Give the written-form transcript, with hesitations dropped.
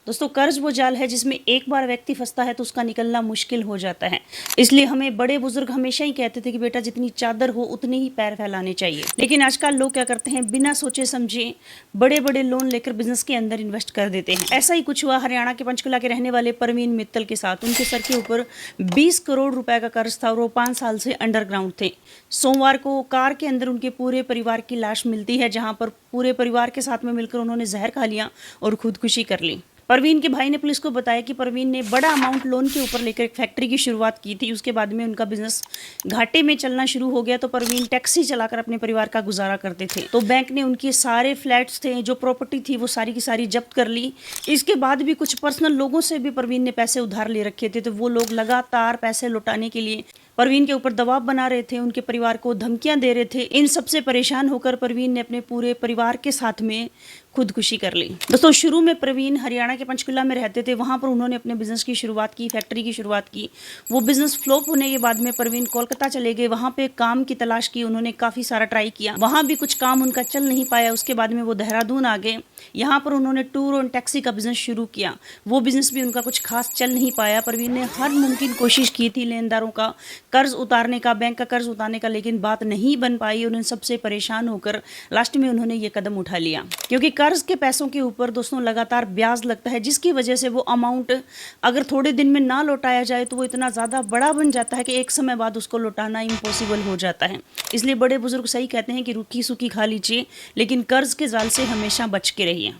दोस्तों, कर्ज वो जाल है जिसमें एक बार व्यक्ति फंसता है तो उसका निकलना मुश्किल हो जाता है। इसलिए हमें बड़े बुजुर्ग हमेशा ही कहते थे कि बेटा जितनी चादर हो उतने ही पैर फैलाने चाहिए। लेकिन आजकल लोग क्या करते हैं, बिना सोचे समझे बड़े बड़े लोन लेकर बिजनेस के अंदर इन्वेस्ट कर देते हैं। ऐसा ही कुछ हुआ हरियाणा के पंचकुला के रहने वाले परवीन मित्तल के साथ। उनके सर के ऊपर 20 करोड़ रुपए का कर्ज था और वो 5 साल से अंडरग्राउंड थे। सोमवार को कार के अंदर उनके पूरे परिवार की लाश मिलती है, जहां पर पूरे परिवार के साथ में मिलकर उन्होंने जहर खा लिया और खुदकुशी कर ली। परवीन के भाई ने पुलिस को बताया कि परवीन ने बड़ा अमाउंट लोन के ऊपर लेकर एक फैक्ट्री की शुरुआत की थी। उसके बाद में उनका बिजनेस घाटे में चलना शुरू हो गया तो परवीन टैक्सी चलाकर अपने परिवार का गुजारा करते थे। तो बैंक ने उनके सारे फ्लैट्स थे, जो प्रॉपर्टी थी, वो सारी की सारी जब्त कर ली। इसके बाद भी कुछ पर्सनल लोगों से भी परवीन ने पैसे उधार ले रखे थे, तो वो लोग लगातार पैसे लौटाने के लिए परवीन के ऊपर दबाव बना रहे थे, उनके परिवार को धमकियां दे रहे थे। इन सबसे परेशान होकर परवीन ने अपने पूरे परिवार के साथ में खुदकुशी कर ली। दोस्तों, शुरू में प्रवीण हरियाणा के पंचकुला में रहते थे। वहां पर उन्होंने अपने बिजनेस की शुरुआत की, फैक्ट्री की शुरुआत की। वो बिजनेस फ्लॉप होने के बाद में प्रवीण कोलकाता चले गए। वहां पे काम की तलाश की, उन्होंने काफी सारा ट्राई किया, वहां भी कुछ काम उनका चल नहीं पाया। उसके बाद में वो देहरादून आ गए। यहाँ पर उन्होंने टूर और टैक्सी का बिजनेस शुरू किया। वो बिजनेस भी उनका कुछ खास चल नहीं पाया। प्रवीण ने हर मुमकिन कोशिश की थी लेनदारों का कर्ज उतारने का, बैंक का कर्ज उतारने का, लेकिन बात नहीं बन पाई। उन्होंने सबसे परेशान होकर लास्ट में उन्होंने ये कदम उठा लिया, क्योंकि कर्ज के पैसों के ऊपर दोस्तों लगातार ब्याज लगता है, जिसकी वजह से वो अमाउंट अगर थोड़े दिन में ना लौटाया जाए तो वो इतना ज़्यादा बड़ा बन जाता है कि एक समय बाद उसको लौटाना इम्पॉसिबल हो जाता है। इसलिए बड़े बुजुर्ग सही कहते हैं कि रूखी सूखी खा लीजिए, लेकिन कर्ज के जाल से हमेशा बच के रहिए।